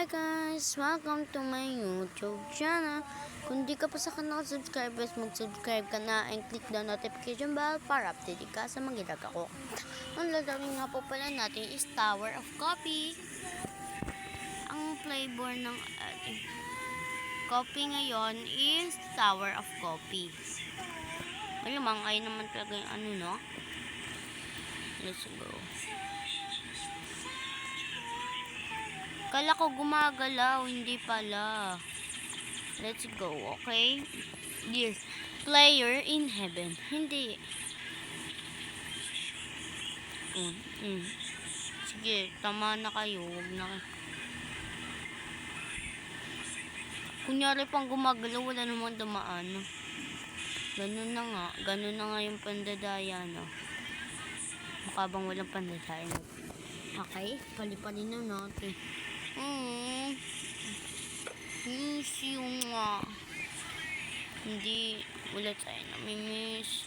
Hi guys! Welcome to my YouTube channel. Kung di ka pa sa kanal subscribe, mag-subscribe ka na and click the notification bell para update ka sa mga ginagawa ko. Ang lalawin nga po pala natin is Tower of Coffee. Ang flavor ng coffee ngayon is Tower of Coffee. Malamang ay naman talaga yung ano, no? Let's go. Kala ko gumagalaw, hindi pala. Let's go, okay? Yes, player in heaven. Hindi. Sige, tama na kayo. Huwag na kayo. Kunyari pang gumagalaw, wala namang dumaan. Ganun na nga yung pandadaya, no? Mukha bang walang pandadaya. Okay, pali-pali na natin. Miss yung hindi ulit tayo namimiss.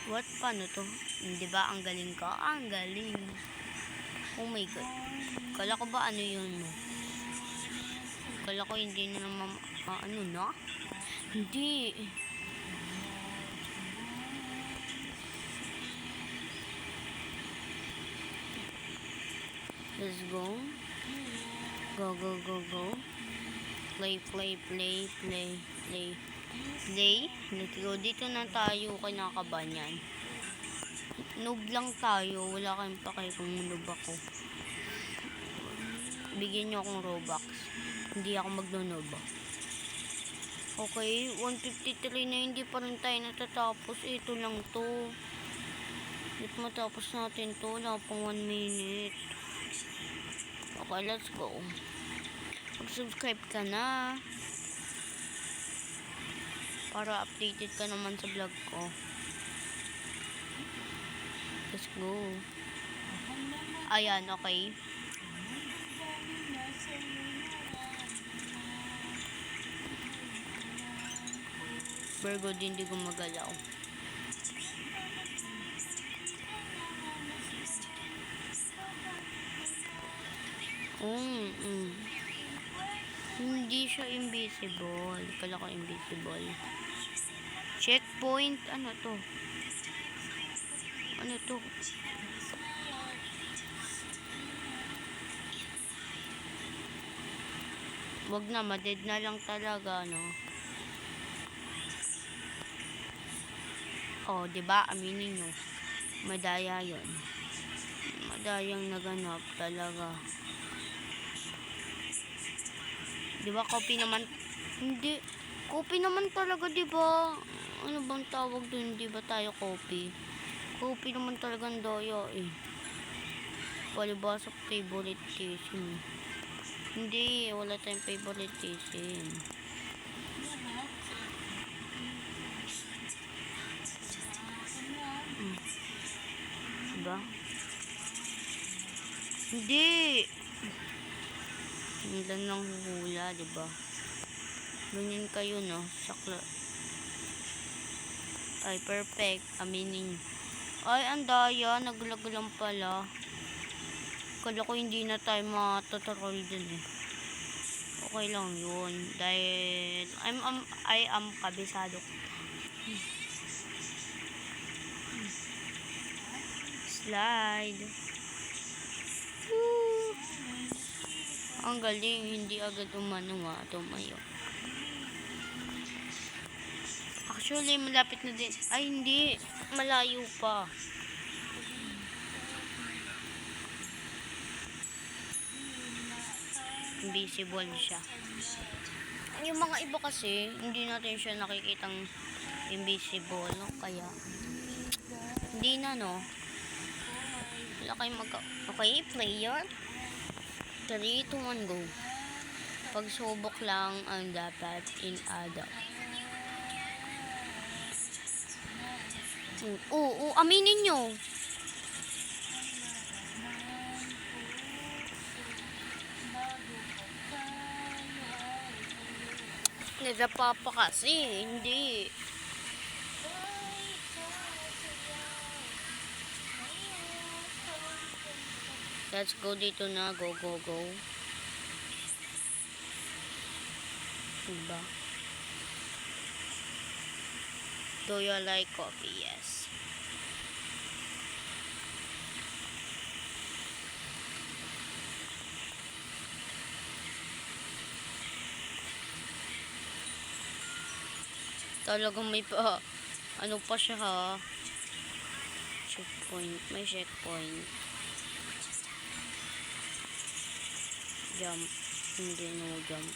What? Paano to? Hindi ba ang galing ko? Ang galing. Oh my god. Kala ko ba ano yun? Kala ko hindi na naman ano na? Hindi. Let's go. Go, go, go, go. Play. Let's go. Dito na tayo. Kinakabahan yan. Noob lang tayo. Wala kayong pakay kung noob ako. Bigyan nyo akong Robux. Hindi ako magno-noob. Okay. 153 na hindi pa rin tayo natatapos. Ito lang to. Ito matapos natin to. Wala pang 1 minute. Okay, let's go. Mag-subscribe ka na para updated ka naman sa vlog ko. Let's go. Ayan, okay. Virgo din di gumagalaw. Hindi siya invisible. Kala ko invisible. Checkpoint. Ano to? Ano to? Wag na. Maded na lang talaga, no? Oh, diba? Aminin nyo. Madaya yun. Madayang naganap talaga. Diba copy naman? Hindi. Copy naman talaga, diba? Ano bang tawag dun? Diba tayo copy? Copy naman talaga ang daya eh. Palibasa favoritism. Hindi. Wala tayong favoritism. Diba? Hindi. Nilan lang hula, diba? Ganyan kayo, no? Sakla. Ay, perfect. Aminin. Ay, ang daya. Naglag lang pala. Kala ko hindi na tayo matuturoy dun eh. Okay lang yun. Dahil I am kabisado. Slide. Ang galing, hindi agad tumayo. Actually, malapit na din. Ay, hindi. Malayo pa. Invisible siya. Yung mga iba kasi, hindi natin siya nakikitang invisible. No? Kaya, hindi na, no? Wala kayong okay, player. 3, 2, 1, go. Pagsubok lang ang dapat in-add. Aminin nyo. Nadapa pa kasi, hindi. Let's go dito na. Go, go, go. Diba? Do you like coffee? Yes. Talagang may pa, ano pa siya ha? Checkpoint. May checkpoint. Jump. Hindi, no jump.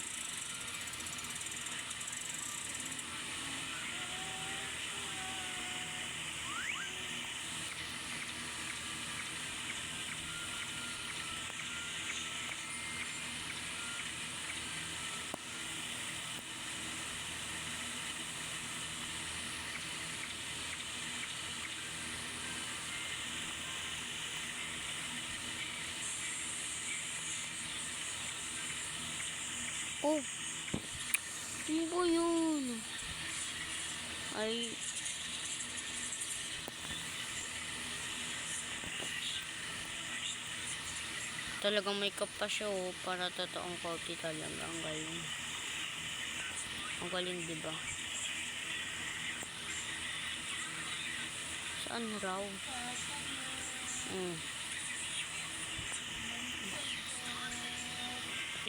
Oh! Ano ba yun? Ay... Talagang may cup pa siya oh, para totoong coffee talaga. Ang galing. Ang galing, diba? Saan raw?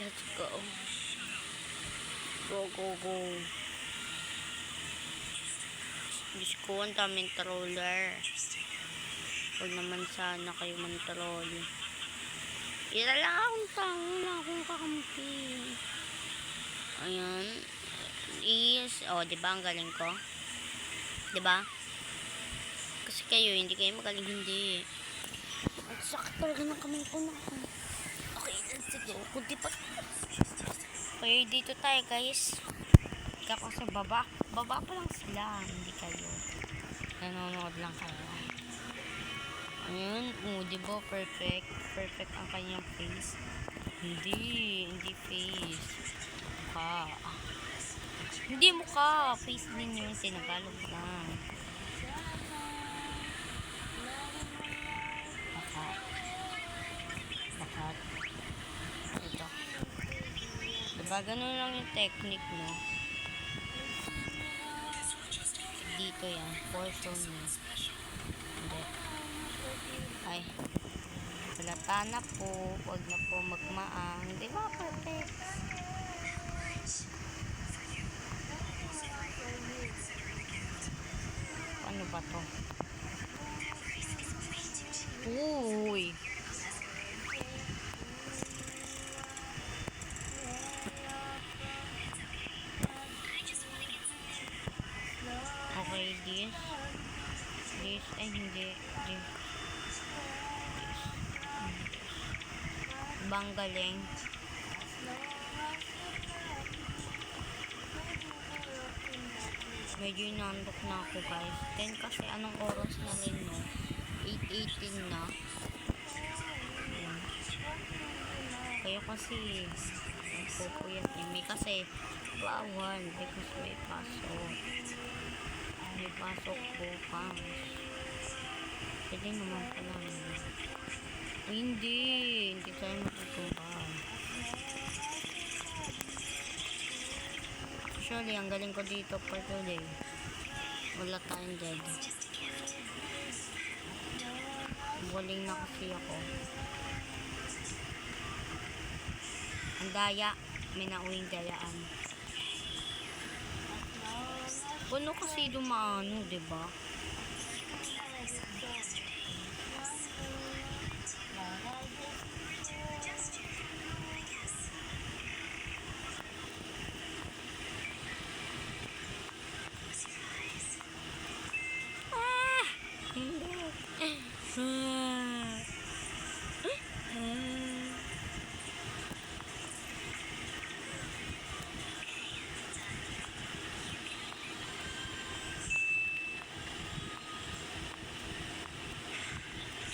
Let's go. Go, go, go. Diyos ko, ang daming troller. Huwag naman sana kayo man-troll. Ira lang akong tao. Wala akong kakampi. Ayan. Yes. O, diba ang galing ko? Diba? Kasi kayo, hindi kayo magaling, hindi. Ang sakit talaga ng kamay ko na. Okay, let's go. Kunti pa. Okay, dito tayo guys. Ako sa baba. Baba pa lang sila. Hindi kayo. Nanonood lang kayo. Ayan. Diba? Perfect. Perfect ang kanyang face. Hindi face. Mukha. Hindi mukha. Face din yun. Sinagalog lang. Bakat. Ito. Diba? Ganun lang yung technique, no? Dito yan. Portion mo. Hindi. Ay. Halata na po. Huwag na po magmaang. Di ba? Perfect. Ano ba to? Uy. Okay, this. Ay, hindi. This. Bang galing. Medyo inandok na ako guys. Then kasi anong oras na rin no? 8:18 na. Kaya kasi pupuyat may kasi bawal because may pasok. May pasok bukas. Pwede naman pala. Hindi tayo matutukan. Actually, ang galing ko dito for today. Wala tayong dead. Galing na kasi ako. Ang daya. May nauwing dayaan. Puno kasi dumaano, diba?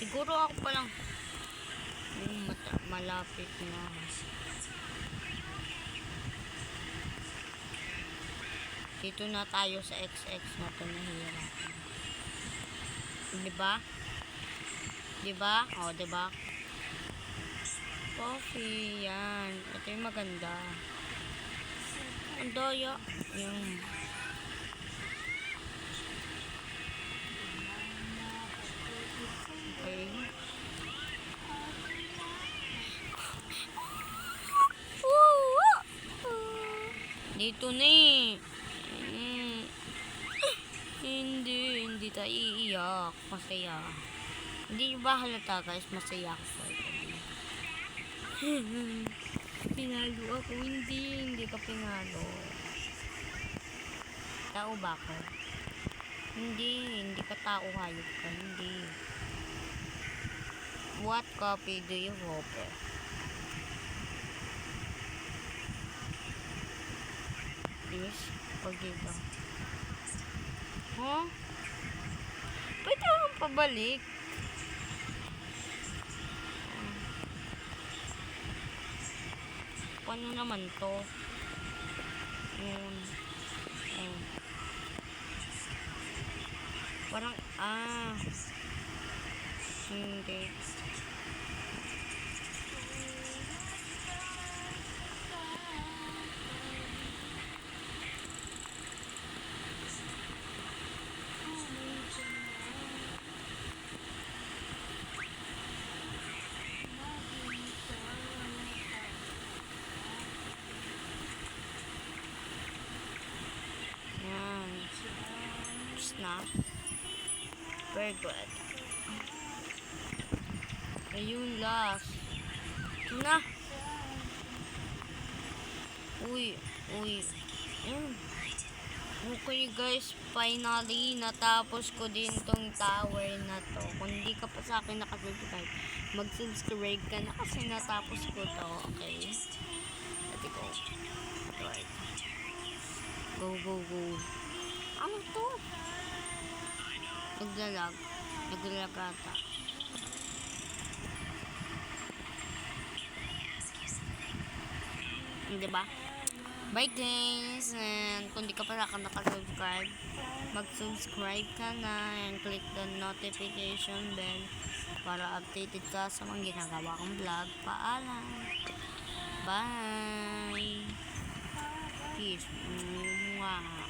Siguro ako palang malapit na. Dito na tayo sa XX na ito nahihirapan. Diba? Diba? O, diba? coffee. Yan. Ito yung maganda. Ang daya. Yan. Okay. Dito na eh. Hindi tayo iiyak. Masaya. Hindi ba halata guys? Masaya ako for today. Pinalo ako. Hindi ka pinalo. Tao ba ako? Hindi ka tao, hayop ka. Hindi. What copy do you hope? Please, pag dito. Huh? Pwede akong pabalik. Paano naman to? Yun. Parang, hindi. Yan. Snap. Very good. Ayun, last. Ito na. Uy. Ayun. Okay guys, finally, natapos ko din tong tower na to. Kung hindi ka pa sa akin nakasubscribe, mag-subscribe ka na kasi natapos ko to. Okay? Let's go. Right. Go. Ano to? Naglalag ata. Diba? Bye guys, and kung di ka pa nakasubscribe, mag-subscribe ka na and click the notification bell para updated ka sa mga ginagawa kong vlog. Paalam. Bye. Peace. Mwah.